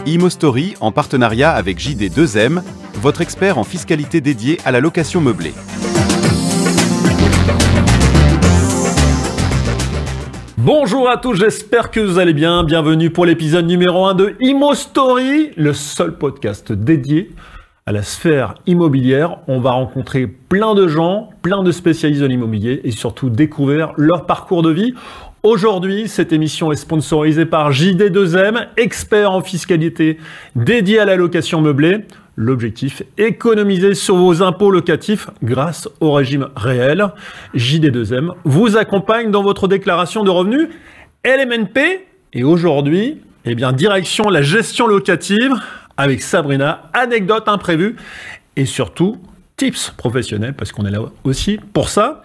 ImoStory, en partenariat avec JD2M, votre expert en fiscalité dédié à la location meublée. Bonjour à tous, j'espère que vous allez bien. Bienvenue pour l'épisode numéro 1 de ImoStory, le seul podcast dédié à la sphère immobilière. On va rencontrer plein de gens, plein de spécialistes de l'immobilier et surtout découvrir leur parcours de vie. Aujourd'hui, cette émission est sponsorisée par JD2M, expert en fiscalité dédié à la location meublée. L'objectif, économiser sur vos impôts locatifs grâce au régime réel. JD2M vous accompagne dans votre déclaration de revenus LMNP. Et aujourd'hui, direction la gestion locative avec Sabrina, anecdotes imprévues et surtout tips professionnels parce qu'on est là aussi pour ça.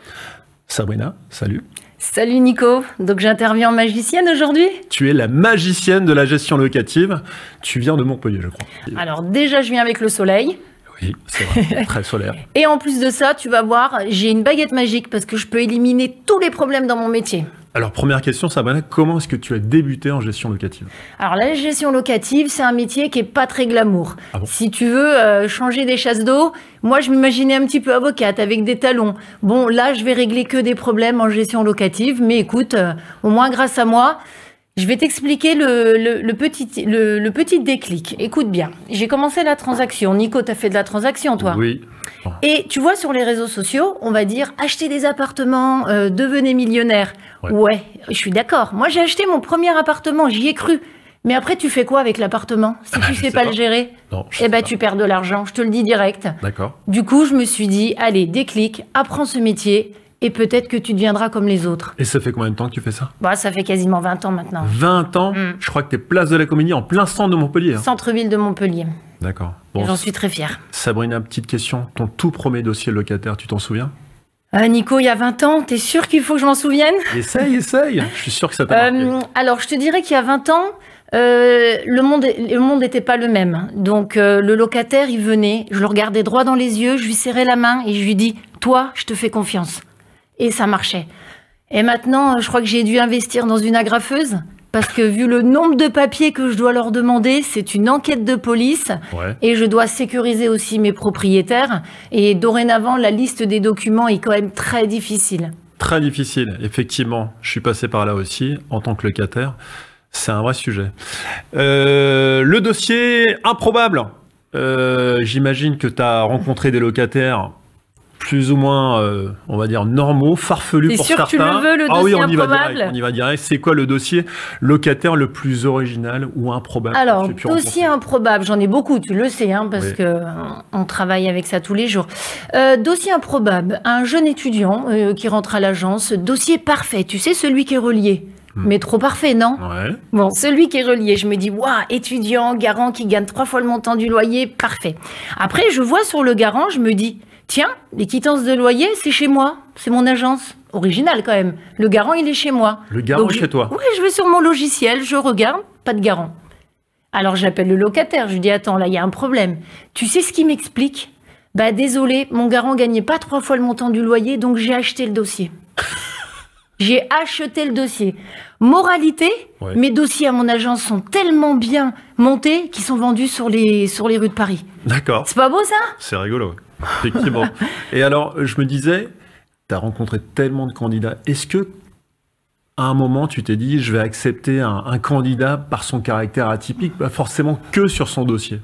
Sabrina, salut. Salut Nico, donc j'interviens en magicienne aujourd'hui. Tu es la magicienne de la gestion locative. Tu viens de Montpellier, je crois. Alors déjà, je viens avec le soleil. Oui, c'est vrai, très solaire. Et en plus de ça, tu vas voir, j'ai une baguette magique parce que je peux éliminer tous les problèmes dans mon métier. Alors première question, Sabrina, comment est-ce que tu as débuté en gestion locative? Alors la gestion locative, c'est un métier qui est pas très glamour. Ah bon? Si tu veux changer des chasses d'eau, moi je m'imaginais un petit peu avocate avec des talons. Bon, là je vais régler que des problèmes en gestion locative, mais écoute, au moins grâce à moi, je vais t'expliquer le petit déclic. Écoute bien, j'ai commencé la transaction. Nico, t'as fait de la transaction, toi? Oui. Bon. Et tu vois, sur les réseaux sociaux, on va dire, achetez des appartements, devenez millionnaire. Ouais, je suis d'accord. Moi, j'ai acheté mon premier appartement, j'y ai cru. Mais après, tu fais quoi avec l'appartement si tu sais pas le gérer? Non, tu perds de l'argent, je te le dis direct. D'accord. Du coup, je me suis dit, allez, déclic, apprends ce métier. Et peut-être que tu deviendras comme les autres. Et ça fait combien de temps que tu fais ça? Bah, ça fait quasiment 20 ans maintenant. 20 ans? Je crois que tu es place de la Comédie en plein centre de Montpellier. Hein. Centre-ville de Montpellier. D'accord. Bon, j'en suis très fière. Sabrina, petite question. Ton tout premier dossier locataire, tu t'en souviens? Nico, il y a 20 ans, t'es sûr qu'il faut que je m'en souvienne? Essaye. Je suis sûr que ça t'a marqué. Alors, je te dirais qu'il y a 20 ans, le monde n'était pas le même. Donc, le locataire, il venait, je le regardais droit dans les yeux, je lui serrais la main et je lui dis « Toi, je te fais confiance ». Et ça marchait. Et maintenant, je crois que j'ai dû investir dans une agrafeuse parce que vu le nombre de papiers que je dois leur demander, c'est une enquête de police. Ouais. Et je dois sécuriser aussi mes propriétaires. Et dorénavant, la liste des documents est quand même très difficile. Très difficile, effectivement. Je suis passé par là aussi en tant que locataire. C'est un vrai sujet. Le dossier improbable. J'imagine que tu as rencontré des locataires plus ou moins, on va dire, normaux, farfelus pour certains. T'es sûr que tu le veux, le dossier improbable? On y va direct. C'est quoi le dossier locataire le plus original ou improbable? Alors, dossier improbable, j'en ai beaucoup, tu le sais, hein, parce oui. que on travaille avec ça tous les jours. Dossier improbable, un jeune étudiant qui rentre à l'agence, dossier parfait, tu sais, celui qui est relié. Mais trop parfait, non? Ouais. Bon, celui qui est relié, je me dis, waouh, étudiant, garant qui gagne 3 fois le montant du loyer, parfait. Après, je vois sur le garant, je me dis, tiens, les quittances de loyer, c'est chez moi, c'est mon agence. Original quand même. Le garant, il est chez moi. Le garant est chez toi? Oui, je vais sur mon logiciel, je regarde, pas de garant. Alors j'appelle le locataire, je lui dis, attends, là, il y a un problème. Tu sais ce qu'il m'explique? Bah désolé, mon garant gagnait pas 3 fois le montant du loyer, donc j'ai acheté le dossier. J'ai acheté le dossier. Moralité, ouais. Mes dossiers à mon agence sont tellement bien montés qu'ils sont vendus sur les rues de Paris. D'accord. C'est pas beau ça? C'est rigolo, effectivement. Et alors, je me disais, tu as rencontré tellement de candidats. Est-ce que, à un moment, tu t'es dit, je vais accepter un candidat par son caractère atypique, pas forcément que sur son dossier?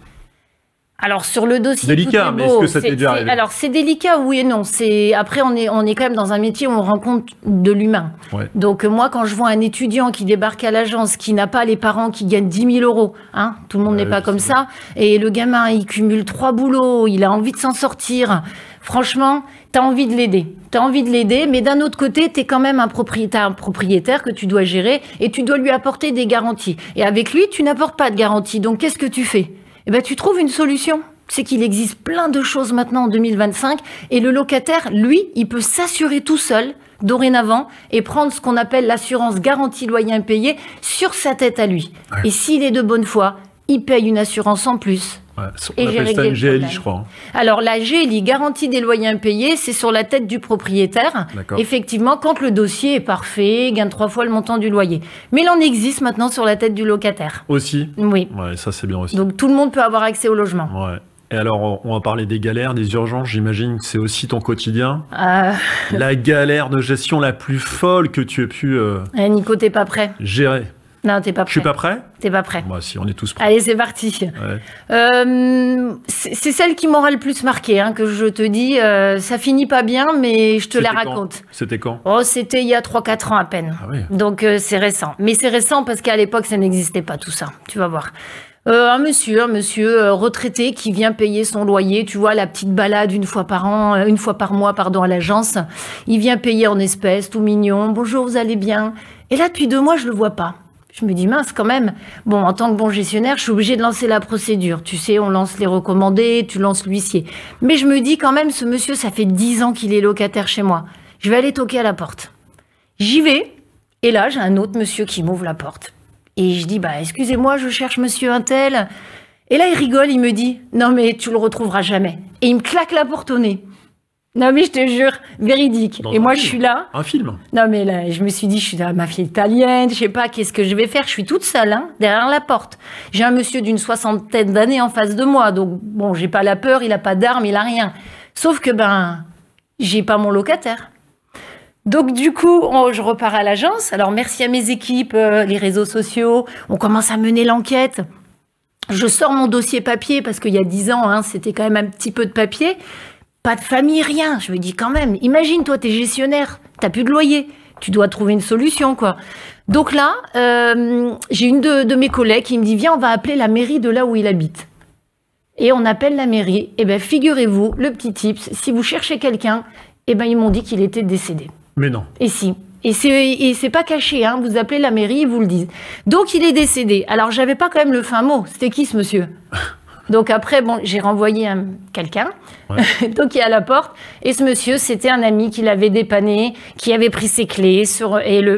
Alors sur le dossier, délicat, mais est-ce que ça t'est déjà arrivé? Alors c'est délicat, oui et non. Après on est quand même dans un métier où on rencontre de l'humain. Ouais. Donc moi quand je vois un étudiant qui débarque à l'agence, qui n'a pas les parents qui gagnent 10 000 €, hein, tout le monde n'est pas comme ça, et le gamin il cumule 3 boulots, il a envie de s'en sortir. Franchement, t'as envie de l'aider, mais d'un autre côté, t'es quand même un propriétaire que tu dois gérer et tu dois lui apporter des garanties. Et avec lui, tu n'apportes pas de garantie. Donc qu'est-ce que tu fais? Eh ben, tu trouves une solution. C'est qu'il existe plein de choses maintenant en 2025 et le locataire, lui, il peut s'assurer tout seul dorénavant et prendre ce qu'on appelle l'assurance garantie loyer impayé sur sa tête à lui. Ouais. Et s'il est de bonne foi, il paye une assurance en plus Ouais, Et on j'ai appelle ça réglé une le GLI, problème. je crois. Alors la GLI, garantie des loyers impayés, c'est sur la tête du propriétaire. D'accord. Effectivement, quand le dossier est parfait, gagne 3 fois le montant du loyer. Mais il en existe maintenant sur la tête du locataire. Aussi. Oui. Ouais, ça c'est bien aussi. Donc tout le monde peut avoir accès au logement. Ouais. Et alors, on va parler des galères, des urgences. J'imagine que c'est aussi ton quotidien. La galère de gestion la plus folle que tu aies pu Nico, t'es pas prêt. gérer. Non, t'es pas prêt. Je suis pas prêt? T'es pas prêt. Bah si, on est tous prêts. Allez, c'est parti. Ouais. C'est celle qui m'aura le plus marqué, hein, que je te dis. Ça finit pas bien, mais je te la C'était quand raconte. C'était quand? Oh, c'était il y a 3-4 ans à peine. Ah oui. Donc c'est récent. Mais c'est récent parce qu'à l'époque, ça n'existait pas tout ça. Tu vas voir. Un monsieur retraité qui vient payer son loyer. Tu vois, la petite balade une fois par mois, à l'agence. Il vient payer en espèces, tout mignon. Bonjour, vous allez bien? Et là, depuis 2 mois, je le vois pas. Je me dis, mince, quand même. Bon, en tant que bon gestionnaire, je suis obligée de lancer la procédure. Tu sais, on lance les recommandés, tu lances l'huissier. Mais je me dis quand même, ce monsieur, ça fait 10 ans qu'il est locataire chez moi. Je vais aller toquer à la porte. J'y vais. Et là, j'ai un autre monsieur qui m'ouvre la porte. Et je dis, bah, excusez-moi, je cherche monsieur untel. Et là, il rigole, il me dit, non, mais tu le retrouveras jamais. Et il me claque la porte au nez. Non, mais je te jure, véridique. Dans Et un moi, film. je suis là. Un film. Non, mais là, je me suis dit, je suis la mafia italienne, je sais pas, qu'est-ce que je vais faire? Je suis toute seule, hein, derrière la porte. J'ai un monsieur d'une 60aine d'années en face de moi, donc bon, j'ai pas la peur, il a pas d'armes, il a rien. Sauf que, j'ai pas mon locataire. Donc, du coup, je repars à l'agence. Alors, merci à mes équipes, les réseaux sociaux. On commence à mener l'enquête. Je sors mon dossier papier parce qu'il y a 10 ans, hein, c'était quand même un petit peu de papier. Pas de famille, rien. Je me dis quand même, imagine, toi, t'es gestionnaire, t'as plus de loyer. Tu dois trouver une solution, quoi. Donc là, j'ai une de mes collègues qui me dit, viens, on va appeler la mairie de là où il habite. Et on appelle la mairie. Eh ben, figurez-vous, le petit tips, si vous cherchez quelqu'un, eh ben, ils m'ont dit qu'il était décédé. Mais non. Et si. Et c'est pas caché, hein. Vous appelez la mairie, ils vous le disent. Donc, il est décédé. Alors, j'avais pas quand même le fin mot. C'était qui, ce monsieur? Donc après, bon, j'ai renvoyé quelqu'un, Ouais. donc il est à la porte, et ce monsieur, c'était un ami qui l'avait dépanné, qui avait pris ses clés,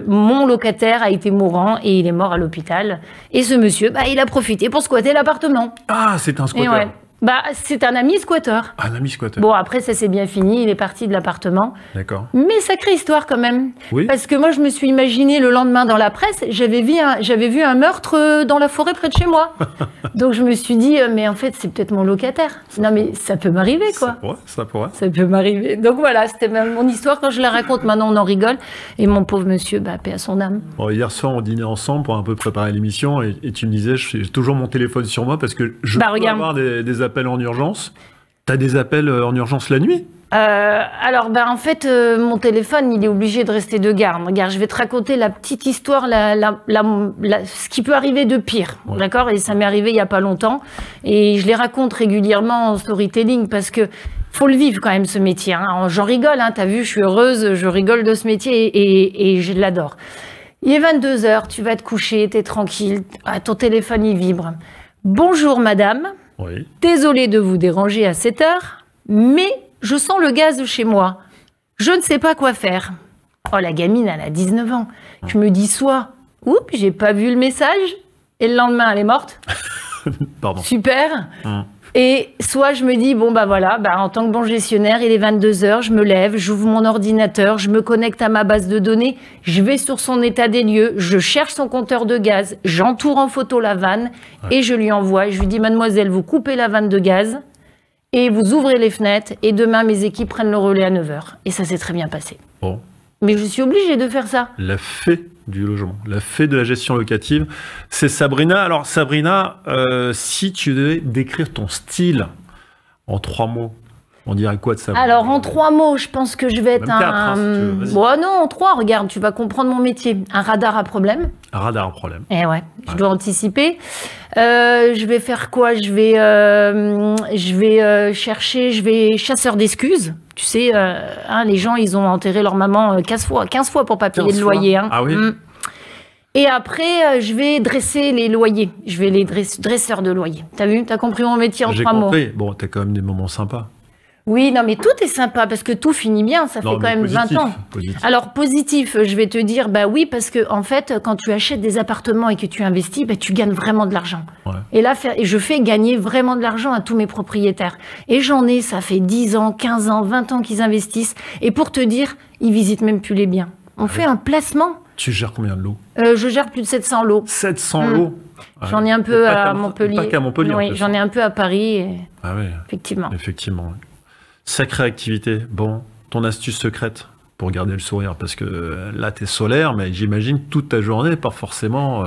mon locataire a été mourant, et il est mort à l'hôpital. Et ce monsieur, il a profité pour squatter l'appartement. Ah, c'est un Et squatter. ouais. C'est un ami squatteur. Un ami squatter. Bon, après, ça s'est bien fini, il est parti de l'appartement. D'accord. Mais sacrée histoire quand même. Oui. Parce que moi, je me suis imaginé le lendemain dans la presse, j'avais vu un meurtre dans la forêt près de chez moi. Donc je me suis dit, mais en fait, c'est peut-être mon locataire. Non, mais ça peut m'arriver, quoi. Ça pourrait. Ça peut m'arriver. Donc voilà, c'était mon histoire. Quand je la raconte, maintenant, on en rigole. Et mon pauvre monsieur, paix à son âme. Bon, hier soir, on dînait ensemble pour un peu préparer l'émission et tu me disais, j'ai toujours mon téléphone sur moi parce que je peux regarde. avoir des appels en urgence. T'as des appels en urgence la nuit? Alors, en fait, mon téléphone, il est obligé de rester de garde. Regarde, je vais te raconter la petite histoire, ce qui peut arriver de pire, Ouais. d'accord? Et ça m'est arrivé il y a pas longtemps. Et je les raconte régulièrement en storytelling parce que faut le vivre quand même, ce métier. Hein. J'en rigole, hein, t'as vu, je suis heureuse, je rigole de ce métier et je l'adore. Il est 22h, tu vas te coucher, t'es tranquille, ton téléphone, il vibre. Bonjour, madame. Oui. Désolée de vous déranger à cette heure, mais je sens le gaz chez moi. Je ne sais pas quoi faire. Oh, la gamine, elle a 19 ans. Je me dis soit, oups, j'ai pas vu le message, et le lendemain, elle est morte. Pardon. Super. Hum. Et soit je me dis, en tant que bon gestionnaire, il est 22h, je me lève, j'ouvre mon ordinateur, je me connecte à ma base de données, je vais sur son état des lieux, je cherche son compteur de gaz, j'entoure en photo la vanne et je lui envoie. Je lui dis, mademoiselle, vous coupez la vanne de gaz et vous ouvrez les fenêtres et demain, mes équipes prennent le relais à 9h. Et ça s'est très bien passé. Bon. Mais je suis obligée de faire ça. La fée du logement, la fée de la gestion locative, c'est Sabrina. Alors Sabrina, si tu devais décrire ton style en 3 mots, on dirait quoi de Sabrina? Alors, en 3 mots, je pense que je vais être Même 4, hein, si tu veux, vas-y. Bon, non, en 3, regarde, tu vas comprendre mon métier. Un radar à problème. Un radar à problème. Eh ouais, je dois anticiper. Je vais faire quoi? Je vais chasseur d'excuses. Tu sais, les gens, ils ont enterré leur maman 15 fois pour pas payer 15 le loyer. Hein. Ah oui. Et après, je vais dresser les loyers. Je vais les dresseurs de loyers. T'as vu? T'as compris mon métier en J'ai 3 mots? compris. Bon, t'as quand même des moments sympas. Oui, non, mais tout est sympa parce que tout finit bien. Ça fait quand même 20 ans. Positif. Alors, positif, je vais te dire, bah oui, parce que en fait, quand tu achètes des appartements et que tu investis, bah, tu gagnes vraiment de l'argent. Ouais. Et là, je fais gagner vraiment de l'argent à tous mes propriétaires. Et j'en ai, ça fait 10 ans, 15 ans, 20 ans qu'ils investissent. Et pour te dire, ils visitent même plus les biens. On fait un placement. Tu gères combien de lots? Je gère plus de 700 lots. 700 lots. J'en ai un peu à Montpellier. Pas qu'à Montpellier. Oui, j'en ai un peu à Paris. Ah oui. Effectivement. Effectivement. Ouais. Sacrée activité. Bon, ton astuce secrète pour garder le sourire, parce que là, tu es solaire, mais j'imagine toute ta journée pas forcément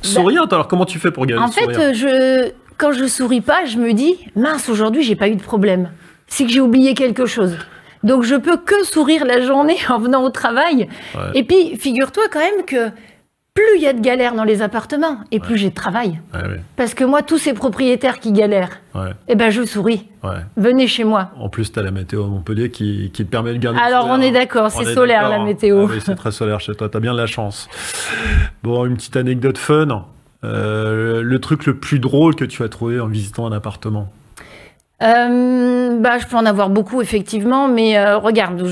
souriante. Alors, comment tu fais pour garder le sourire? En fait, quand je souris pas, je me dis, mince, aujourd'hui, j'ai pas eu de problème. C'est que j'ai oublié quelque chose. Donc, je peux que sourire la journée en venant au travail. Ouais. Et puis, figure-toi quand même que plus il y a de galères dans les appartements, et plus j'ai de travail. Ouais, ouais. Parce que moi, tous ces propriétaires qui galèrent, eh ben, je souris. Ouais. Venez chez moi. En plus, tu as la météo à Montpellier qui te permet de garder le Alors, sourire. on est d'accord, c'est solaire, la météo. Ah oui, c'est très solaire chez toi, tu as bien de la chance. Bon, une petite anecdote fun. Le truc le plus drôle que tu as trouvé en visitant un appartement? Je peux en avoir beaucoup, effectivement, mais regarde,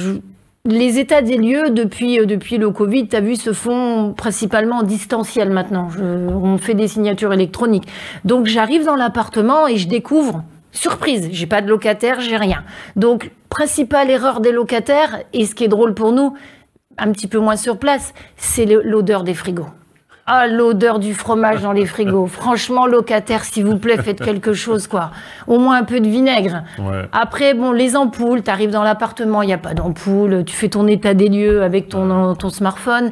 les états des lieux depuis le Covid, tu as vu, se font principalement en distanciel maintenant. On fait des signatures électroniques. Donc, j'arrive dans l'appartement et je découvre, surprise, j'ai pas de locataire, j'ai rien. Donc, principale erreur des locataires, et ce qui est drôle pour nous, un petit peu moins sur place, c'est l'odeur des frigos. Ah, l'odeur du fromage dans les frigos. Franchement, locataire, s'il vous plaît, faites quelque chose, quoi. Au moins un peu de vinaigre. Ouais. Après, bon, les ampoules, tu arrives dans l'appartement, il n'y a pas d'ampoule, tu fais ton état des lieux avec ton smartphone.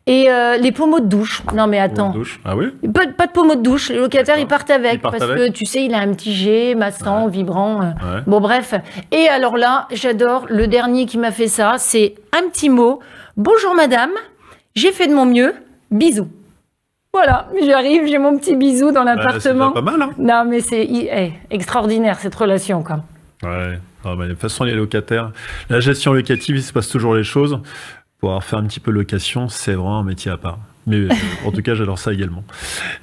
Et les pommeaux de douche. Non, mais attends. Douche. Ah oui? Pas de pommeaux de douche. Les locataires, ils partent avec. Ils partent parce avec. que, tu sais, il a un petit jet massant, vibrant. Ouais. Bon, bref. Et alors là, j'adore. Le dernier qui m'a fait ça, c'est un petit mot. Bonjour, madame. J'ai fait de mon mieux. Bisous. Voilà, j'arrive, j'ai mon petit bisou dans l'appartement. C'est pas mal, hein? Non, mais c'est extraordinaire, cette relation, quoi. Ouais. Ah, de toute façon, les locataires, la gestion locative, il se passe toujours les choses. Pouvoir faire un petit peu location, c'est vraiment un métier à part. Mais en tout cas, j'adore ça également.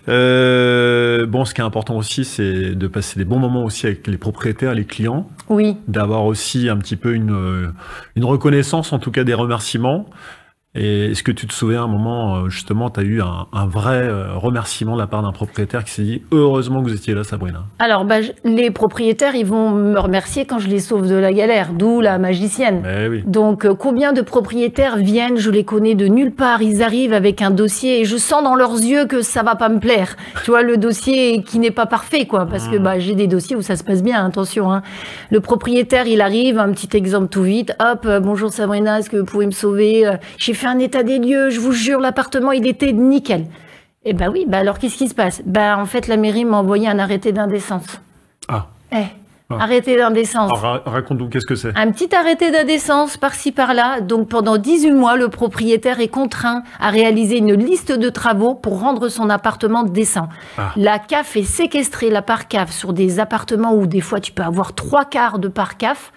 Bon, ce qui est important aussi, c'est de passer des bons moments aussi avec les propriétaires, les clients. Oui. D'avoir aussi un petit peu une reconnaissance, en tout cas des remerciements. Et est-ce que tu te souviens, à un moment, justement, tu as eu un vrai remerciement de la part d'un propriétaire qui s'est dit « Heureusement que vous étiez là, Sabrina ». Alors, les propriétaires, ils vont me remercier quand je les sauve de la galère, d'où la magicienne. Mais oui. Donc, combien de propriétaires viennent, je les connais de nulle part, ils arrivent avec un dossier et je sens dans leurs yeux que ça va pas me plaire. Tu vois, le dossier qui n'est pas parfait, quoi, parce que j'ai des dossiers où ça se passe bien, attention. Hein. Le propriétaire, il arrive, un petit exemple tout vite, hop, bonjour Sabrina, est-ce que vous pouvez me sauver? J'ai fait un état des lieux, je vous jure, l'appartement, il était nickel. Eh ben oui, alors qu'est-ce qui se passe? En fait, la mairie m'a envoyé un arrêté d'indécence. Ah. Arrêté d'indécence. Raconte-nous, qu'est-ce que c'est? Un petit arrêté d'indécence par-ci par-là. Donc, pendant 18 mois, le propriétaire est contraint à réaliser une liste de travaux pour rendre son appartement décent. Ah. La CAF est séquestrée, la part CAF, sur des appartements où des fois tu peux avoir 3/4 de part CAF.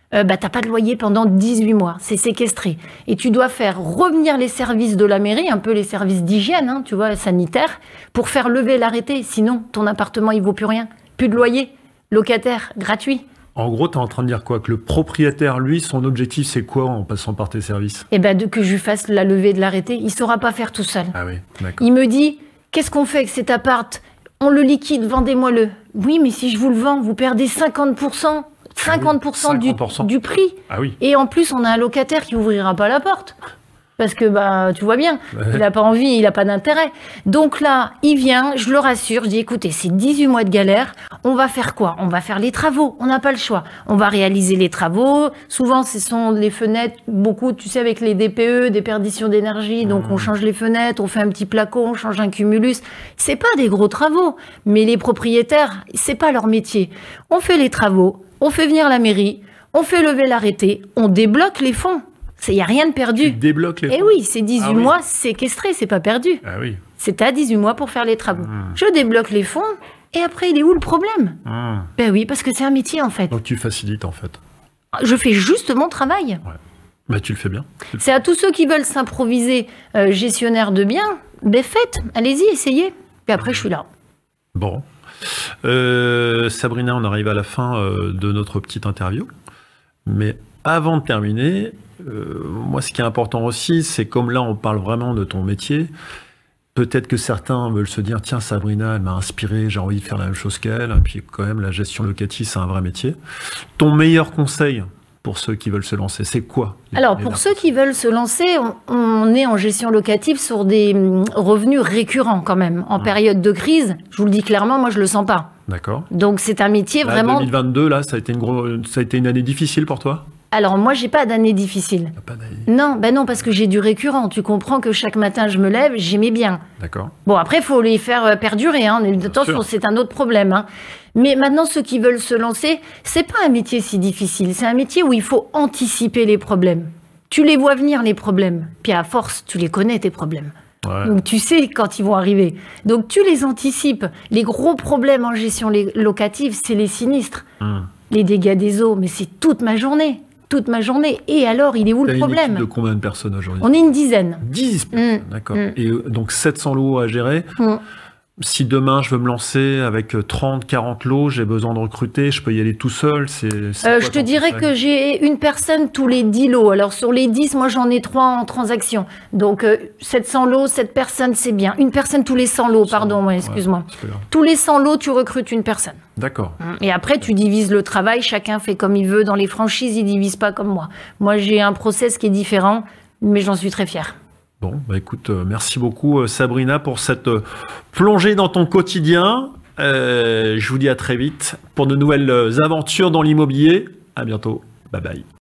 T'as pas de loyer pendant 18 mois, c'est séquestré. Et tu dois faire revenir les services de la mairie, un peu les services d'hygiène, hein, tu vois, sanitaires, pour faire lever l'arrêté. Sinon, ton appartement, il vaut plus rien. Plus de loyer, locataire, gratuit. En gros, tu es en train de dire quoi? Que le propriétaire, lui, son objectif, c'est quoi en passant par tes services? Que je lui fasse la levée de l'arrêté, il saura pas faire tout seul. Ah oui, d'accord. Il me dit, qu'est-ce qu'on fait avec cet appart? On le liquide, vendez-moi-le. Oui, mais si je vous le vends, vous perdez 50%. 50% du prix. Ah oui. Et en plus, on a un locataire qui ouvrira pas la porte. Parce que, tu vois bien, il n'a pas envie, il n'a pas d'intérêt. Donc là, il vient, je le rassure, je dis, écoutez, c'est 18 mois de galère, on va faire quoi? On va faire les travaux, on n'a pas le choix. On va réaliser les travaux. Souvent, ce sont les fenêtres, beaucoup, tu sais, avec les DPE, des perditions d'énergie. Donc, on change les fenêtres, on fait un petit placo, on change un cumulus. C'est pas des gros travaux. Mais les propriétaires, c'est pas leur métier. On fait les travaux. On fait venir la mairie, on fait lever l'arrêté, on débloque les fonds. Il n'y a rien de perdu. Tu débloques les fonds? Eh oui, c'est 18 mois séquestrés, c'est pas perdu. Ah oui. C'est à 18 mois pour faire les travaux. Je débloque les fonds, et après, il est où le problème? Ben oui, parce que c'est un métier, en fait. Donc tu facilites, en fait. Je fais juste mon travail. Ouais. Mais tu le fais bien. C'est à tous ceux qui veulent s'improviser gestionnaire de biens, faites, allez-y, essayez. Puis après, je suis là. Bon. Sabrina, on arrive à la fin de notre petite interview. Mais avant de terminer, moi, ce qui est important aussi, c'est comme là, on parle vraiment de ton métier. Peut-être que certains veulent se dire, tiens, Sabrina, elle m'a inspiré, j'ai envie de faire la même chose qu'elle. Et puis quand même, la gestion locative, c'est un vrai métier. Ton meilleur conseil pour ceux qui veulent se lancer, c'est quoi? Alors, pour ceux qui veulent se lancer, on est en gestion locative sur des revenus récurrents quand même. En période de crise, je vous le dis clairement, moi, je le sens pas. D'accord. Donc, c'est un métier Là, vraiment... 2022, là, ça a été une année difficile pour toi? Alors, moi, j'ai pas d'année difficile. Pas d'année. Non, ben non, parce que j'ai du récurrent. Tu comprends que chaque matin, je me lève, j'aimais bien. D'accord. Bon, après, il faut les faire perdurer. Hein. Attention, c'est un autre problème. Hein. Mais maintenant, ceux qui veulent se lancer, c'est pas un métier si difficile. C'est un métier où il faut anticiper les problèmes. Tu les vois venir, les problèmes. Puis à force, tu les connais, tes problèmes. Ouais. Donc tu sais quand ils vont arriver. Donc tu les anticipes. Les gros problèmes en gestion locative, c'est les sinistres. Les dégâts des eaux, mais c'est toute ma journée. Toute ma journée. Et alors, il est où le problème? Une équipe de combien de personnes aujourd'hui? On est une dizaine. 10 personnes, d'accord. Et donc 700 lots à gérer. Si demain je veux me lancer avec 30, 40 lots, j'ai besoin de recruter, je peux y aller tout seul. Je te dirais que j'ai une personne tous les 10 lots. Alors sur les 10, moi j'en ai 3 en transaction. Donc 700 lots, 7 personnes, c'est bien. Une personne tous les 100 lots, pardon, ouais, excuse-moi. Tous les 100 lots, tu recrutes une personne. D'accord. Et après, tu divises le travail, chacun fait comme il veut. Dans les franchises, ils divisent pas comme moi. Moi, j'ai un process qui est différent, mais j'en suis très fière. Bon, bah écoute, merci beaucoup Sabrina pour cette plongée dans ton quotidien. Je vous dis à très vite pour de nouvelles aventures dans l'immobilier. À bientôt. Bye bye.